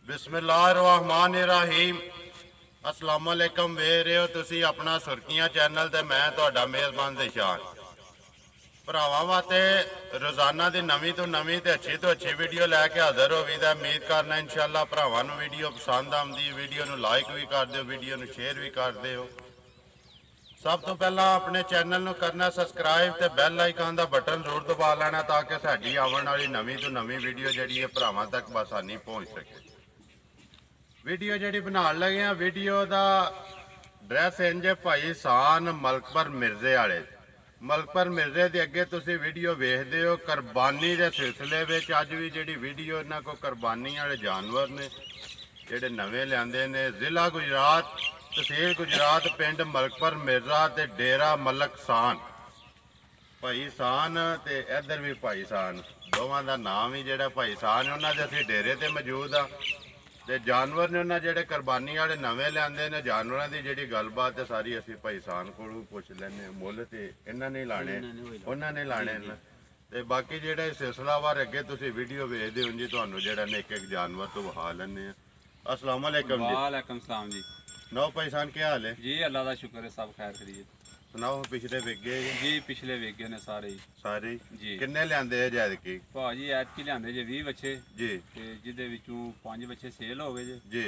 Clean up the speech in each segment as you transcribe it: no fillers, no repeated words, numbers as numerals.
बिस्मिल्लाहिर्रहमानिर्रहीम। अस्सलाम वालेकुम। वे रहे हो तुसी अपना सुर्खियां चैनल ते मैं तुहाडा मेज़बान दिशान। भरावां वास्ते रोज़ाना की नवीं तो नवीं ते अच्छी वीडियो लैके हाज़र हो गई। उम्मीद करना इंशाअल्लाह भरावां नूं वीडियो पसंद आउंदी। वीडियो नूं लाइक भी कर दिओ, वीडियो नूं शेयर भी कर दिओ। सब तो पहला अपने चैनल नूं करना सबसक्राइब ते बैल आइकन का बटन जरूर दबा लेना ताकि साडी आने वाली नवीं तो नवीं वीडियो जिहड़ी है भरावां तक बसानी पहुँच सके। वीडियो जी बना लगे हैं, वीडियो का ड्रैस इंज भाई सान मलकपर मिर्जे वाले। मलकपर मिर्जे के अगे तुम वीडियो वेखते हो कुरबानी के सिलसिले में। अज भी जी वीडियो इन्हों को कुरबानी वाले जानवर ने जोड़े नवे लियाते ने। जिला गुजरात, तहसील गुजरात, पिंड मलकपर मिर्जा ते डेरा मलक सान। भाई सान ते इधर भी भाई सान, दोवां का नाम ही जोड़ा भाई सान। उन्होंने असी डेरे ते मौजूद हाँ ते जानवर ने उन्हें जोड़े कुरबानी वाले नवे लियाते ने। जानवरों की जी गलबात है सारी असी भाई सान को पुछ लें। मुल तो इन्होंने ही लाने, उन्होंने लाने ते बाकी जोड़ा सिलसिलावार अगे तुम वीडियो वेखते हो जी। तुहानू जोड़ा एक एक जानवर तो विखा लें। अस्सलाम वालेकुम जी। वालेकुम सलाम जी। सुनाओ भाई सान क्या हाल है जी? अल्लाह का शुक्र है, सब खैर खैरियत। सुनाओ पिछले वेगे जी पिछले वेगे ने सारे ही सारे जी। किन्ने लियाते जैदकी? भाजी ऐतकी लियाते जे 20 बच्चे जी ते जिहदे विचों 5 बच्चे सेल हो गए जी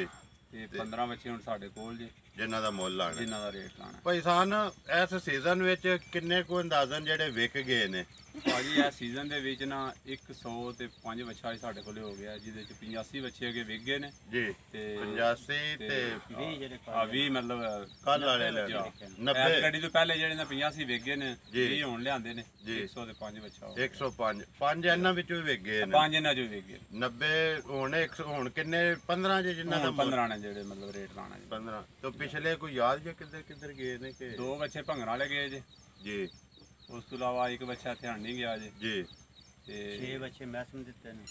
ते 15 बच्चे हुण साडे कोल जे जिन्हां दा मुੱਲ लाना, जिन्हां दा रेट लाना। भाई सान इस सीजन विच किन्ने को अंदाजन जेडे विक गए ने? भाजी इस सीजन दे विच ना 100 ते 5 बच्चा ही साडे कोले हो गया, जिहदे च 85 बच्चे अगे विक गए ने जी ते 85 ते 20 मतलब कल वाले ले 90 गड्डी तो पहले जेडे ने 85 विक गए ने, जी 20 हुण लिआंदे ने जी 100 ते 5 बच्चा 105 5 इन्हां विचों विक गए ने। 5 इन्हां चों विक गए 90 हुण 100 हुण किन्ने 15 जे जिन्हां दा 15 ने जेडे मतलब रेट लाना जी। 15 तो पिछले कोई याद जे किधर किधर गए ने के? 2 बच्चे भंगरा वाले गए जे जी। उस तो इलावा एक बच्चा ध्यानी गया जे जी ते 6 बच्चे मैसम दिते ने।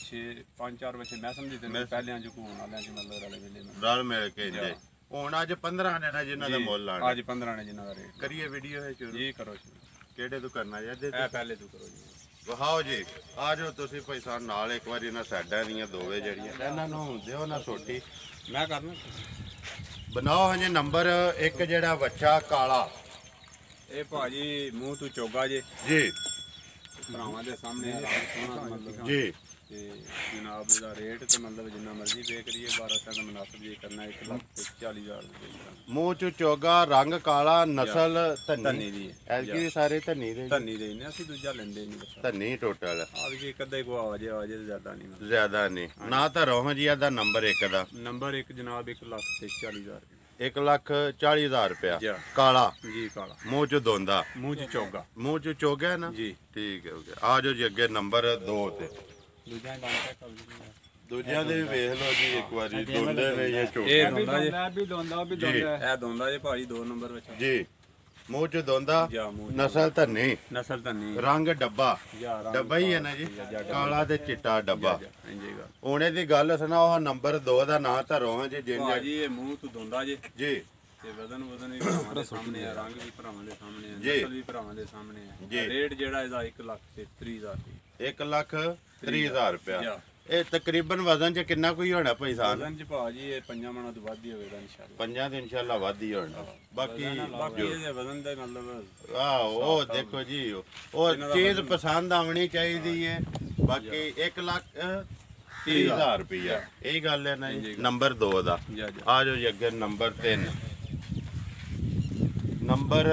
5-4 बच्चे मैसम दिते ने पहले जो घूमण वाले च मतलब रले मिले ने रल मिल के जे। हुण अज 15 ने ना जिन्हां दा मुੱਲ लाना। आज 15 ने जिन्हां दा रेट करिए वीडियो है शुरू जी करो शुरू। केड़े तो करना जे? ए पहले तू करो जी। वहाओ जी आ जाओ तुसी भाई सान नाल एक बार इन्हां साइडां दियां दोवे जड़ियां इन्हां नूं दिओ ना सोटी मैं करना बनाओ। हजे नंबर एक जेड़ा बच्चा काला ए भाजी मुंह तू चोगा जे जी भरावां दे सामने रंग सोहना मतलब जी ते जनाब दा रेट ते मतलब जिन्ना मर्जी पे करिए 1200 का मुनासिब जी करना 1,40,000 रुपए। मुंह चो चोगा रंग काला नस्ल धन्नी धन्नी दी ऐतकी सारे धन्नी दे धन्नी दे ने असि दूजा लेंदे नहीं बच्चा धन्नी टोटल आ भी एक अद्धा ही को आवाजे आवाजे ज्यादा नहीं मतलब। ज्यादा नहीं ना तो रोह जी दा नंबर एक दा नंबर 1 जनाब 1,40,000 1,40,000 रुपया जी काला जी काला मुंह चो दोंदा मुंह च चोगा मुंह चो चोगा ना जी ठीक है हो गया। आ जाओ जी अगे नंबर 2 ते दूजा कांटेक्ट कर लीजिए। दूजिया दे भी वेख लो जी एक बारी दोंदे ने ये ਇਹ टोटे ਦੋਂਦਾ ਜੀ मैं भी दोंदा भी जी ਇਹ ਦੋਂਦਾ ਜੀ ਭਾਜੀ 2 ਨੰਬਰ ਵਿੱਚ जी मुंह चो दोंदा ਜਾਂ ਮੂੰਹ नस्ल धन्नी ਨਸਲ ਤਾਂ ਨਹੀਂ रंग डब्बा ਜਾਂ ਰੰਗ डब्बा ही है ना जी काला ते चिट्टा डब्बा। ਇੰਜੇਗਾ हुणे दी गल सुनाओ नंबर 2 दा नां धरो जी जिंज ਭਾਜੀ ਇਹ ਮੂੰਹ ਤੋਂ ਦੋਂਦਾ ਜੀ जी ਤੇ ਵਜ਼ਨ ਵੀ ਭਰਾਵਾਂ ਦੇ ਸਾਹਮਣੇ ਆ, ਰੰਗ ਵੀ ਭਰਾਵਾਂ ਦੇ ਸਾਹਮਣੇ ਆ, ਜੀ। ਨਸਲ ਵੀ ਭਰਾਵਾਂ ਦੇ ਸਾਹਮਣੇ ਜੀ। ਆ। ਰੇਟ ਜਿਹੜਾ ਇਹਦਾ 1,30,000 ਰੁਪਏ 1,30,000 रुपया। ਜਾਂ ਇਹ ਤਕਰੀਬਨ ਵਜ਼ਨ ਚ ਕਿੰਨਾ ਕੋਈ ਹੋਣਾ ਭਾਈ ਸਾਹਿਬ? ਵਜ਼ਨ ਚ ਭਾਜੀ ਇਹ 5 ਮਣਾਂ ਤੋਂ ਵੱਧ ਹੀ ਹੋਵੇਗਾ ਇਨਸ਼ਾਅੱਲਾ। ਪੰਜਾਂ ਤੇ ਇਨਸ਼ਾਅੱਲਾ ਵੱਧ ਹੀ ਹੋਣਾ। ਬਾਕੀ ਬਾਕੀ ਇਹਦੇ ਵਜ਼ਨ ਦਾ ਮਤਲਬ ਉਹ ਦੇਖੋ ਜੀ ਉਹ ਚੀਜ਼ ਪਸੰਦ ਆਉਣੀ ਚਾਹੀਦੀ ਹੈ। ਬਾਕੀ 1,30,000 रुपया यही गल है ना जी। नंबर 2 ਦਾ ਜਾਂ आ जाओ जी अगे नंबर 3 नंबर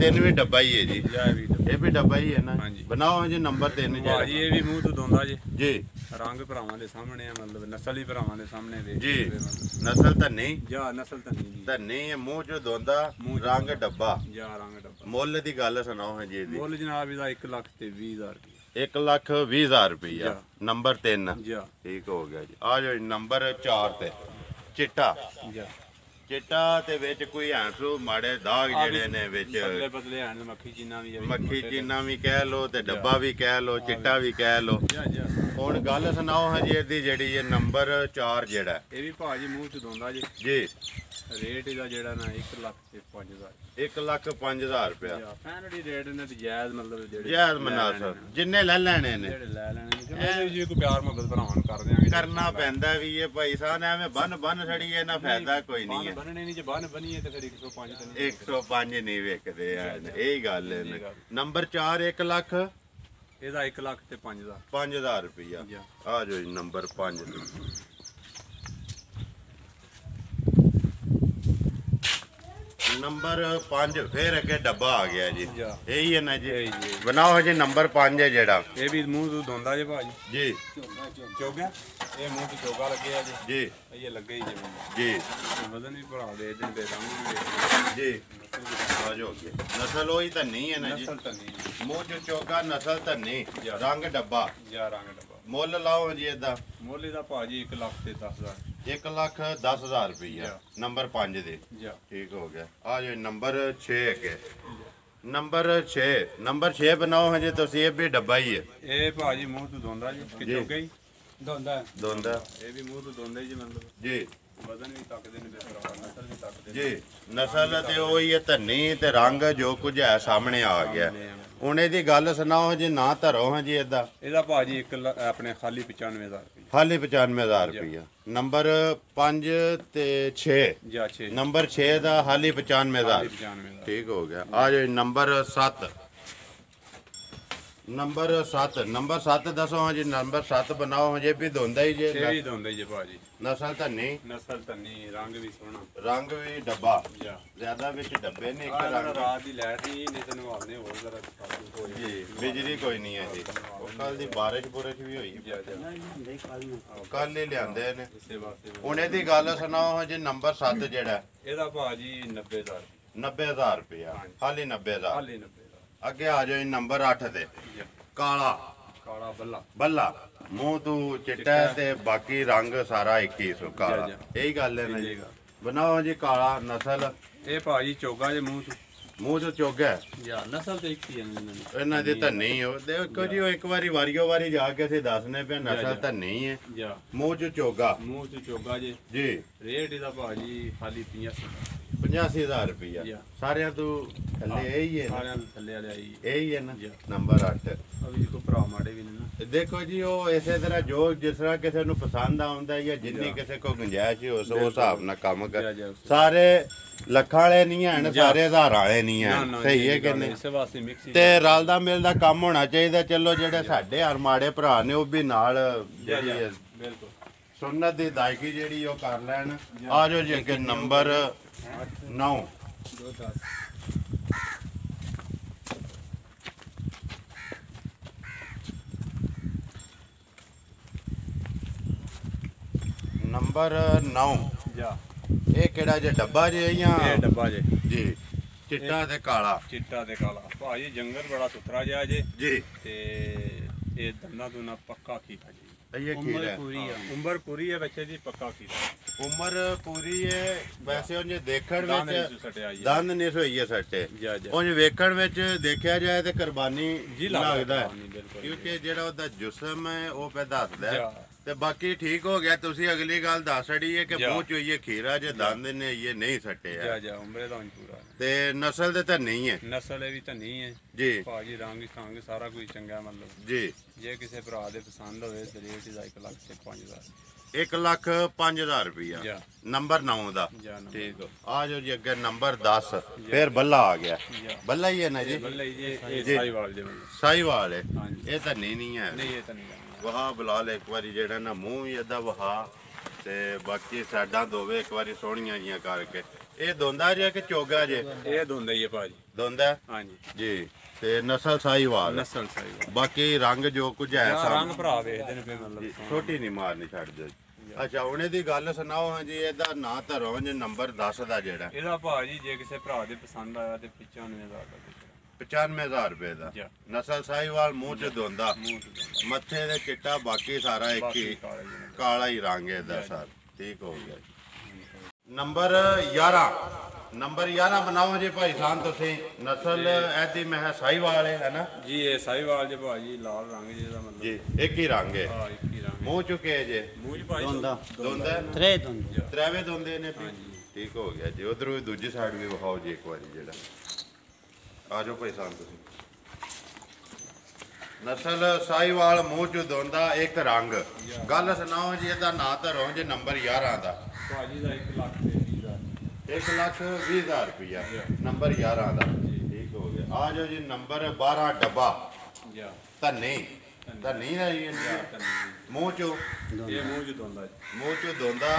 3 भी डब्बा ही है जी। ਜਾਂ ਵੀ ये भी डब्बा ही है ना। हाँ जी। बनाओ जी नंबर 3 ਭਾਜੀ ਇਹ ਵੀ ਮੂੰਹ ਤੋਂ ਦੋਂਦਾ ਜੀ जी ਰੰਗ ਭਰਾਵਾਂ ਦੇ ਸਾਹਮਣੇ ਆ, ਮਤਲਬ ਨਸਲ ਹੀ ਭਰਾਵਾਂ ਦੇ ਸਾਹਮਣੇ ਵੇਖ जी ਮਤਲਬ नस्ल धन्नी ਜਾਂ ਨਸਲ ਤਾਂ ਨਹੀਂ ਜੀ धन्नी मुंह चो दोंदा मूंह चो रंग डब्बा। ਜਾਂ ਰੰਗ ਡੱਬਾ। मुੱਲ दी गल सुनाओ है जी दी। ਮੁੱਲ ਜਨਾਬ ਇਹਦਾ 1,20,000 ਰੁਪਏ 1,20,000 रुपया नंबर 3 ਜਾਂ ठीक हो गया जी। आ जाओ नंबर 4 ते चिट्टा ਜਾਂ चिट्टा ते विच कोई हैंसू माड़े दाग जेड़े ने विच ਪਤਲੇ ਪਤਲੇ ਹਨ ਮੱਖੀ ਚੀਨਾ ਵੀ ਆ ਵੀ मक्खी चीना भी कह लो ते डब्बा भी कह लो चिट्टा भी कह लो। ਜਾਂ ਜਾਂ हुण गल सुनाओ हजे दी जेड़ी ये नंबर 4 जेड़ा ਇਹ ਵੀ ਭਾਜੀ ਮੂੰਹ ਚ ਦੋਂਦਾ ਜੀ जी ਰੇਟ ਇਹਦਾ ਜਿਹੜਾ ਨਾ 1,05,000 1,05,000 ਰੁਪਇਆ ਫੈਨਡੀ ਰੇਟ ਨੇ ਤੇ ਜਾਇਜ਼ ਮਤਲਬ ਜਿਹੜੇ ਜਾਇਜ਼ ਮਨਾਸਬ ਜਿੰਨੇ ਲੈ ਲੈਣੇ ਨੇ ਜਿਹੜੇ ਲੈ ਲੈਣੇ ਨੇ ਇਹਦੇ ਵੀ ਕੋਈ ਪਿਆਰ ਮੁਹੱਬਤ ਭਰਾਵਾਂ ਨੂੰ ਕਰ ਦਿਆਂਗੇ ਕਰਨਾ ਪੈਂਦਾ ਵੀ ਇਹ ਭਾਈ ਸਾਹਿਬ ਨੇ ਐਵੇਂ ਬੰਨ ਛੜੀਏ ਨਾ ਫਾਇਦਾ ਕੋਈ ਨਹੀਂ ਹੈ ਬੰਨਣੇ ਨਹੀਂ ਜੇ ਬੰਨ ਬਨੀਏ ਤੇ ਫਿਰ 105 ਤੇ ਨਹੀਂ 105 ਨਹੀਂ ਵੇਖਦੇ ਯਾਰ ਇਹ ਗੱਲ ਹੈ ਨੰਬਰ 4 1 ਲੱਖ ਇਹਦਾ 1 ਲੱਖ ਤੇ 5,000 5,000 ਰੁਪਇਆ ਆ ਜੋ ਜੀ ਨੰਬਰ 5 ਨੰਬਰ 5 ਫਿਰ ਅੱਗੇ ਡੱਬਾ ਆ ਗਿਆ ਜੀ ਇਹੀ ਹੈ ਨਾ ਜੀ ਬਣਾਓ ਜੀ ਨੰਬਰ 5 ਹੈ ਜਿਹੜਾ ਇਹ ਵੀ ਮੂੰਹ ਤੋਂ ਧੋਂਦਾ ਜੇ ਭਾਜੀ ਜੀ ਚੋਗਾ ਇਹ ਮੂੰਹ ਤੇ ਚੋਗਾ ਲੱਗੇ ਆ ਜੀ ਜੀ ਇਹ ਲੱਗੇ ਹੀ ਜੀ ਵਜ਼ਨ ਵੀ ਭਰਾ ਦੇ ਦਿੰਦੇ ਰੰਗ ਵੀ ਜੀ ਆ ਜੋ ਅੱਗੇ ਨਸਲ ਉਹੀ ਤਾਂ ਨਹੀਂ ਹੈ ਨਾ ਜੀ ਨਸਲ ਤਾਂ ਨਹੀਂ ਮੂੰਹ ਚ ਚੋਗਾ ਨਸਲ ਤਾਂ ਨਹੀਂ ਰੰਗ ਡੱਬਾ ਜਾਂ ਰੰਗ ਡੱਬਾ ਮੁੱਲ ਲਾਓ ਜੀ ਇਹਦਾ ਮੁੱਲ ਇਹਦਾ ਭਾਜੀ 1 ਲੱਖ ਤੇ 10,000 1,10,000 ਰੁਪਈਆ ਨੰਬਰ 5 ਦੇ ਜਾ ਠੀਕ ਹੋ ਗਿਆ ਆ ਜੋ ਨੰਬਰ 6 ਹੈ ਨੰਬਰ 6 ਬਣਾਓ ਹਜੇ ਤੁਸੀਂ ਇਹ ਵੀ ਡੱਬਾ ਹੀ ਹੈ ਇਹ ਭਾਜੀ ਮੂੰਹ ਤੋਂ ਧੋਂਦਾ ਜੀ ਕਿ ਚੋਗਾ ਹੀ ਦੋਂਦਾ ਇਹ ਵੀ ਮੂੰਹ ਤੋਂ ਧੋਂਦਾ ਜੀ ਮਤਲਬ ਜੀ ਵਜ਼ਨ ਵੀ ਤੱਕਦੇ ਨੇ ਤੇ ਭਰਾ ਨਸਲ ਵੀ ਤੱਕਦੇ ਜੀ ਨਸਲ ਤੇ ਉਹੀ ਹੈ ਧੰਨੀ ਤੇ ਰੰਗ ਜੋ ਕੁਝ ਹੈ ਸਾਹਮਣੇ ਆ ਗਿਆ ਹੁਣ ਇਹਦੀ ਗੱਲ ਸੁਣਾਓ ਜੀ ਨਾ ਧਰੋ ਹਾਂ ਜੀ ਏਦਾਂ ਇਹਦਾ ਭਾਜੀ ਆਪਣੇ ਖਾਲੀ 95,000 ਰੁਪਏ ਖਾਲੀ 95,000 ਰੁਪਈਆ ਨੰਬਰ 5 ਤੇ 6 ਜਾਂ 6 ਨੰਬਰ 6 ਦਾ ਹਾਲੀ 95,000 95,000 ਠੀਕ ਹੋ ਗਿਆ ਆ ਜੋ ਨੰਬਰ 7 ਨੰਬਰ 7 ਦੱਸੋ ਹਾਂ ਜੀ ਨੰਬਰ 7 ਬਣਾਓ ਹਜੇ ਵੀ ਧੁੰਦਾ ਹੀ ਜੇ ਇਹ ਵੀ ਧੋਂਦੇ ਜੀ ਭਾਜੀ ਨਸਲ ਤਾਂ ਨਹੀਂ ਨਸਲ ਤਾਂ ਨਹੀਂ ਰੰਗ ਵੀ ਸੋਹਣਾ ਰੰਗ ਵੀ ਡੱਬਾ ਜਾ ਜ਼ਿਆਦਾ ਵਿੱਚ ਡੱਬੇ ਨੇ ਇੱਕ ਆਹ ਰੰਗ ਰਾਤ ਦੀ ਲਾਈਟ ਹੀ ਨਹੀਂ ਤੇ ਨਵਾਉਣੇ ਹੋਰ ਜ਼ਰਾ ਹੋ ਜਾਏ ਜੀ ਬਿਜਲੀ ਕੋਈ ਨਹੀਂ ਹੈ ਜੀ ਉਹ ਕੱਲ ਦੀ ਬਾਰਿਸ਼ ਬੁਰਿਸ਼ ਵੀ ਹੋਈ ਜਾ ਜਾ ਕੱਲ ਹੀ ਲਿਆਂਦੇ ਨੇ ਇਸੇ ਵਾਸਤੇ ਹੁਣ ਇਹਦੀ ਗੱਲ ਸੁਣਾਓ ਹਜੇ ਨੰਬਰ 7 ਜਿਹੜਾ ਇਹਦਾ ਭਾਜੀ 90,000 90,000 ਰੁਪਇਆ ਹਾਲੀ 90,000 ਹਾਲੇ 90,000 ਅੱਗੇ ਆ ਜਾਓ ਜੀ ਨੰਬਰ 8 ਤੇ ਕਾਲਾ ਕਾਲਾ ਬੱਲਾ ਬੱਲਾ ਮੂੰਹ ਤੋਂ ਚਿੱਟਾ ਤੇ ਬਾਕੀ ਰੰਗ ਸਾਰਾ 21 ਕਾਲਾ ਇਹੀ ਗੱਲ ਹੈ ਨਾ ਜੀ ਬਣਾਓ ਜੀ ਕਾਲਾ ਨਸਲ ਇਹ ਭਾਜੀ ਚੋਗਾ ਜੇ ਮੂੰਹ ਤੋਂ ਚੋਗਾ ਜਾਂ ਨਸਲ ਤੇ ਇੱਕ ਹੀ ਹੈ ਇਹਨਾਂ ਦੀ ਇਹਨਾਂ ਦੀ ਤਾਂ ਨਹੀਂ ਹੋ ਦੇਖੋ ਜੀ ਉਹ ਇੱਕ ਵਾਰੀ ਵਾਰੀ ਜਾ ਕੇ ਅਸੀਂ ਦੱਸਨੇ ਪਿਆ ਨਸਲ ਤਾਂ ਨਹੀਂ ਹੈ ਜਾਂ ਮੂੰਹ ਚ ਚੋਗਾ ਮੂੰਹ ਚ ਚੋਗਾ ਜੇ ਜੀ ਰੇਟ ਇਹਦਾ ਭਾਜੀ ਖਾਲੀ 85,000 ਰੁਪਇਆ ਸਾਰਿਆਂ ਤੋਂ ਥੱਲੇ ਇਹੀ ਹੈ ਸਾਰਿਆਂ ਨੂੰ ਥੱਲੇ ਵਾਲੇ ਆਈ ਇਹੀ ਹੈ ਨਾ ਨੰਬਰ 8 ਅਭੀ ਕੋ ਭਰਾ ਮਾੜੇ ਵੀ ਨੇ ਨਾ ਦੇਖੋ ਜੀ ਉਹ ਇਸੇ ਤਰ੍ਹਾਂ ਜੋ ਜਿਸ ਤਰ੍ਹਾਂ ਕਿਸੇ ਨੂੰ ਪਸੰਦ ਆਉਂਦਾ ਜਾਂ ਜਿੰਨੀ ਕਿਸੇ ਕੋ ਗੁੰਜਾਇਸ਼ ਹੀ ਉਸ ਹਿਸਾਬ ਨਾਲ ਕੰਮ ਕਰ ਸਾਰੇ ਲੱਖਾਂ ਵਾਲੇ ਨਹੀਂ ਹਨ ਸਾਰੇ ਹਜ਼ਾਰਾਂ ਵਾਲੇ ਨਹੀਂ ਹਨ ਸਹੀ ਹੈ ਕਿ ਨਹੀਂ ਇਸੇ ਵਾਸਤੇ ਮਿਕਸ ਤੇ ਰਲਦਾ ਮਿਲਦਾ ਕੰਮ ਹੋਣਾ ਚਾਹੀਦਾ ਚਲੋ ਜਿਹੜੇ ਸਾਡੇ ਹਰਮਾੜੇ ਭਰਾ ਨੇ ਉਹ ਵੀ ਨਾਲ ਜਿਹੜੀ ਬਿਲਕੁਲ ਸੁਨਨਤ ਦੀ ਦਾਇਕੀ ਜਿਹੜੀ ਉਹ ਕਰ ਲੈਣ ਆ ਜਾਓ ਜੀ ਅੱਗੇ ਨੰਬਰ 9 ਨੰਬਰ 9 ਜਾ ਇਹ ਕਿਹੜਾ ਜੇ ਡੱਬਾ ਜੇ ਜਾਂ ਇਹ ਡੱਬਾ ਜੇ ਜੀ ਚਿੱਟਾ ਤੇ ਕਾਲਾ ਚਿੱਟਾ ਤੇ ਕਾਲਾ ਭਾਜੀ ਜੰਗਲ ਬੜਾ ਸੁਥਰਾ ਜਿਹਾ ਜੇ ਜੀ ਤੇ ਇਹ ਦੰਦਾਂ ਤੋਂ ਨਾ ਪੱਕਾ ਖੀਰਾ ਜੀ ਇਹ ਖੀਰਾ ਉਮਰ ਪੂਰੀ ਹੈ ਬੱਚੇ ਦੀ ਪੱਕਾ ਖੀਰਾ ਉਮਰ ਪੂਰੀ ਹੈ ਵੈਸੇ ਉਹ ਦੇਖਣ ਵਿੱਚ ਸਟਿਆ ਜੀ ਦੰਦ ਨਹੀਂ ਸੋਈਏ ਸੱਟੇ ਜਾ ਜਾ ਉਹ ਵੇਖਣ ਵਿੱਚ ਦੇਖਿਆ ਜਾਏ ਤੇ ਕੁਰਬਾਨੀ ਜੀ ਲੱਗਦਾ ਹੈ ਬਿਲਕੁਲ ਕਿਉਂਕਿ ਜਿਹੜਾ ਉਹਦਾ ਜਿਸਮ ਹੈ ਉਹ ਪੈ ਦੱਸਦਾ ਹੈ ਜਾ ਤੇ ਬਾਕੀ ਠੀਕ ਹੋ ਗਿਆ ਤੁਸੀਂ ਅਗਲੀ ਗੱਲ ਦੱਸ ਛੜੀ ਹੈ ਕਿ ਮੂੰਹ ਚੋਂ ਇਹ ਖੀਰਾ ਜੇ ਦੰਦ ਨੇ ਇਹ ਨਹੀਂ ਸੱਟੇ ਜਾ ਆ ਜਾ ਉਮਰੇ ਦਾ ਪੂਰਾ ਤੇ ਨਸਲ ਦੇ ਤਾਂ ਨਹੀਂ ਹੈ ਨਸਲ ਇਹ ਵੀ ਤਾਂ ਨਹੀਂ ਹੈ ਜੀ ਭਾਜੀ ਰੰਗ ਸੰਗ ਸਾਰਾ ਕੁਝ ਚੰਗਾ ਮਤਲਬ ਜੀ ਜੇ ਕਿਸੇ ਭਰਾ ਦੇ ਪਸੰਦ ਹੋਵੇ ਤੇ ਰੇਟ ਇਹਦਾ 1,05,000 1,05,000 ਰੁਪਇਆ ਜਾ ਨੰਬਰ 9 ਦਾ ਜਾ ਨਾ ਠੀਕ ਆ ਜਾਓ ਜੀ ਅੱਗੇ ਨੰਬਰ 10 ਫਿਰ ਬੱਲਾ ਆ ਗਿਆ ਬੱਲਾ ਹੀ ਹੈ ਨਾ ਜੀ ਬੱਲੇ ਜੀ ਇਹ ਸਾਈਵਾਲ ਦੇ ਬੰਦੇ ਸਾਈਵਾਲ ਹੈ ਹਾਂਜੀ ਇਹ ਤਾਂ ਨਹੀਂ ਹੈ ਨਹੀਂ ਇਹ ਤਾਂ ਨਹੀਂ ਕਰਨਾ ਵਹਾ ਬਲਾਲ ਇੱਕ ਵਾਰੀ ਜਿਹੜਾ ਨਾ ਮੂੰਹ ਵੀ ਇਹਦਾ ਵਹਾ ਤੇ ਬਾਕੀ ਸਾਡਾ ਦੋਵੇ ਇੱਕ ਵਾਰੀ ਸੋਹਣੀਆਂ ਜੀਆਂ ਕਰਕੇ ਇਹ ਦੋਂਦਾ ਜੇ ਕਿ ਚੋਗਾ ਜੇ ਇਹ ਦੋਂਦਾ ਹੀ ਹੈ ਭਾਜੀ ਦੋਂਦਾ ਹਾਂਜੀ ਜੀ ਤੇ ਨਸਲ ਸਾਈਵਾਲ ਨਸਲ ਸਾਈਵਾਲ ਬਾਕੀ ਰੰਗ ਜੋ ਕੁਝ ਹੈ ਰੰਗ ਭਰਾ ਵੇਖਦੇ ਨੇ ਫੇ ਮਤਲਬ ਛੋਟੀ ਨਹੀਂ ਮਾਰਨੀ ਛੱਡ ਦਿਓ ਅੱਛਾ ਹੁਣ ਇਹਦੀ ਗੱਲ ਸੁਣਾਓ ਹਾਂ ਜੀ ਇਹਦਾ ਨਾਂ ਧਰੋ ਜੀ ਨੰਬਰ 10 ਦਾ ਜਿਹੜਾ ਇਹਦਾ ਭਾਜੀ ਜੇ ਕਿਸੇ ਭਰਾ ਦੇ ਪਸੰਦ ਆਇਆ ਤੇ 95,000 ਦਾ 95,000 ਰੁਪਏ ਦਾ ਨਸਲ ਸਾਈਵਾਲ ਮੂੰਹ ਚ ਦੋਂਦਾ ਮੂੰਹ ਤੇ ਮੱਥੇ ਦੇ ਚਿੱਟਾ ਬਾਕੀ ਸਾਰਾ ਇੱਕ ਹੀ ਕਾਲਾ ਹੀ ਰੰਗ ਹੈ ਇਹਦਾ ਸਾਰ ਠੀਕ ਹੋ ਗਿਆ ਨੰਬਰ 11 ਬਣਾਓ ਜੀ ਭਾਈ ਸਾਹਿਬ ਤੁਸੀਂ ਨਸਲ ਐਦੀ ਮੈਂ ਸਾਈਵਾਲ ਹੈ ਨਾ ਜੀ ਇਹ ਸਾਈਵਾਲ ਜੇ ਭਾਜੀ ਲਾਲ ਰੰਗ ਜੇ ਦਾ ਮਤਲਬ ਜੀ ਇੱਕ ਹੀ ਰੰਗ ਹੈ ਹਾਂ ਇੱਕ ਹੀ ਰੰਗ ਮੂੰਹ ਚੁੱਕੇ ਜੇ ਮੂੰਹ ਜੀ ਭਾਜੀ ਦੋਂਦਾ ਤਰੇ ਦੋਂਦੇ ਤਰਾਵੇ ਦੋਂਦੇ ਨੇ ਵੀ ਠੀਕ ਹੋ ਗਿਆ ਜੀ। ਉਧਰੋਂ ਵੀ ਦੂਜੀ ਸਾਈਡ ਵੀ ਵਿਖਾਓ ਜੀ ਇੱਕ ਵਾਰੀ ਜਿਹੜਾ। ਆ ਜਾਓ ਭਾਈ ਸਾਹਿਬ ਤੁਸੀਂ। ਨਸਲ ਸਾਈਵਾਲ, ਮੂੰਹ ਚ ਦੋਂਦਾ, ਇੱਕ ਰੰਗ। ਗੱਲ ਸੁਣਾਓ ਜੀ, ਇਹਦਾ ਨਾਂ ਧਰੋ ਜੇ ਨੰਬਰ 11 ਦਾ। ਭਾਜੀ ਦਾ 1,20,000 1,20,000 ਰੁਪਇਆ ਨੰਬਰ 11 ਦਾ। ਠੀਕ ਹੋ ਗਿਆ। ਆ ਜਾਓ ਜੀ ਨੰਬਰ 12 ਡੱਬਾ ਜਾ ਧੰਨੀ। ਧੰਨੀ ਦਾ ਜੀ ਮੂੰਹ ਚੋਂ ਇਹ ਮੂੰਹ ਚ ਦੋਂਦਾ ਜੀ। ਮੂੰਹ ਚੋਂ ਦੋਂਦਾ,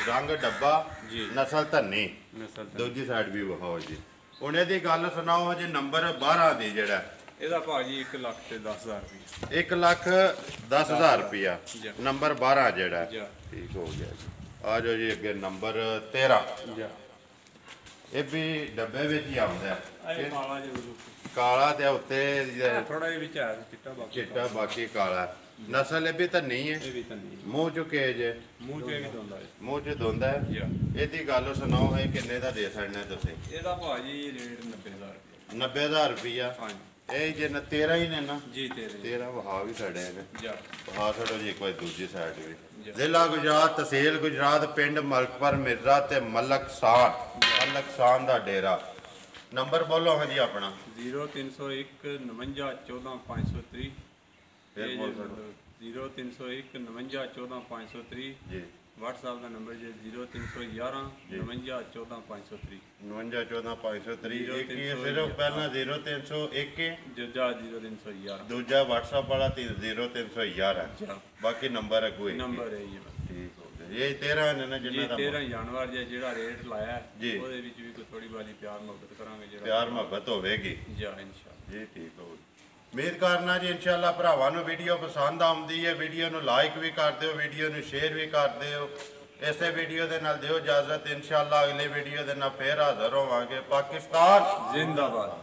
ਰੰਗ ਡੱਬਾ, ਜੀ। ਨਸਲ ਧੰਨੀ। ਨਸਲ ਤਾਂ ਦੂਜੀ ਸਾਈਡ ਵੀ ਵਿਖਾਓ ਜੀ। ਹੁਣ ਇਹਦੀ ਗੱਲ ਸੁਣਾਓ ਜੀ ਨੰਬਰ 12 ਦੀ ਜਿਹੜਾ। ਇਹਦਾ ਭਾਜੀ 1,10,000 ਰੁਪਏ 1,10,000 ਰੁਪਇਆ ਜੀ। ਨੰਬਰ 12 ਜਿਹੜਾ। ਜੀ। ਠੀਕ ਹੋ ਗਿਆ ਜੀ। ਆ ਜਾਓ ਜੀ ਅੱਗੇ ਨੰਬਰ 13। ਜਾ ਇਹ ਵੀ ਡੱਬੇ ਵਿੱਚ ਹੀ ਆਉਂਦਾ ਹੈ। ਇਹ ਕਾਲਾ ਜ਼ਰੂਰ ਕਾਲਾ ਤੇ ਉੱਤੇ ਥੋੜਾ ਜਿਹਾ ਵਿੱਚ ਆ ਚਿੱਟਾ ਬਾਕੀ ਚਿੱਟਾ, ਬਾਕੀ ਕਾਲਾ। ਨਸਲ ਇਹ ਵੀ ਤਾਂ ਨਹੀਂ ਹੈ। ਇਹ ਵੀ ਤਾਂ ਨਹੀਂ ਮੂੰਹ ਚੁੱਕੇ ਜੇ, ਮੂੰਹ ਚ ਇਹ ਵੀ ਦੋਂਦਾ ਹੈ ਮੂੰਹ ਚ ਦੋਂਦਾ ਹੈ। ਜਾ ਇਹਦੀ ਗੱਲ ਸੁਣਾਓ, ਇਹ ਕਿੰਨੇ ਦਾ ਦੇ ਸਕਦੇ ਤੁਸੀਂ? ਇਹਦਾ ਭਾਜੀ ਰੇਟ 90,000 ਰੁਪਏ 90,000 ਰੁਪਇਆ। ਹਾਂਜੀ ਇਹ ਜੇ 13 ਹੀ ਨੇ ਨਾ। ਜੀ ਤੇਰੇ 13 ਵਹਾ ਵੀ ਸਾਡੇ ਨੇ। ਜਾ ਵਹਾ ਛੱਡੋ ਜੀ ਇੱਕ ਵਾਰ ਦੂਜੀ ਸਾਈਡ ਵੀ। ਜੀ। ਜ਼ਿਲ੍ਹਾ ਗੁਜਰਾਤ, ਤਹਿਸੀਲ ਗੁਜਰਾਤ, ਪਿੰਡ ਮਲਕਪੁਰ ਮਿਰਜ਼ਾ ਤੇ ਮਲਕਸਾਨ ਦਾ ਡੇਰਾ। ਨੰਬਰ ਬੋਲੋ ਹਾਂਜੀ ਆਪਣਾ। 0301 49 14 530 ਫਿਰ ਬੋਲ ਸਕੋ। 0301 49 14 530 ਜੀ। WhatsApp ਦਾ ਨੰਬਰ ਜੇ 0311 49 14 530 59 14 530। ਇੱਕ ਹੀ ਹੈ ਸਿਰਫ, ਪਹਿਲਾਂ 0301 ਜੱਜਾ 0311 ਦੂਜਾ WhatsApp ਵਾਲਾ 0311 ਹੈ। ਜਾ ਬਾਕੀ ਨੰਬਰ ਹੈ ਕੋਈ ਨੰਬਰ ਹੈ ਜੀ ਬਸ। ਠੀਕ ਹੋ ਗਿਆ। ਇਹ 13 ਨੇ ਨਾ ਜੀ ਜਿੰਨਾ ਦਾ 13 ਜਾਨਵਰ ਜਿਹੜਾ ਰੇਟ ਲਾਇਆ ਹੈ, ਜੀ। ਉਹਦੇ ਵਿੱਚ ਵੀ ਕੋਈ ਥੋੜੀ ਬਾਲੀ ਪਿਆਰ ਮੁਹੱਬਤ ਕਰਾਂਗੇ ਜਿਹੜਾ ਪਿਆਰ ਮੁਹੱਬਤ ਹੋਵੇਗੀ ਜਾ ਇਨਸ਼ਾਅੱਲਾ। ਜੀ। ਠੀਕ ਹੋ ਗਿਆ। ਉਮੀਦ ਕਰਨਾ ਜੀ ਇਨਸ਼ਾਅੱਲਾ ਭਰਾਵਾਂ ਨੂੰ ਵੀਡੀਓ ਪਸੰਦ ਆਉਂਦੀ ਹੈ। ਵੀਡੀਓ ਨੂੰ ਲਾਈਕ ਵੀ ਕਰ ਦਿਓ, ਵੀਡੀਓ ਨੂੰ ਸ਼ੇਅਰ ਵੀ ਕਰ ਦਿਓ। ਇਸੇ ਵੀਡੀਓ ਦੇ ਨਾਲ ਦਿਓ ਇਜਾਜ਼ਤ। ਇਨਸ਼ਾਅੱਲਾ ਅਗਲੀ ਵੀਡੀਓ ਦੇ ਨਾਲ ਫੇਰ ਹਾਜ਼ਰ ਹੋਵਾਂਗੇ। ਪਾਕਿਸਤਾਨ ਜ਼ਿੰਦਾਬਾਦ।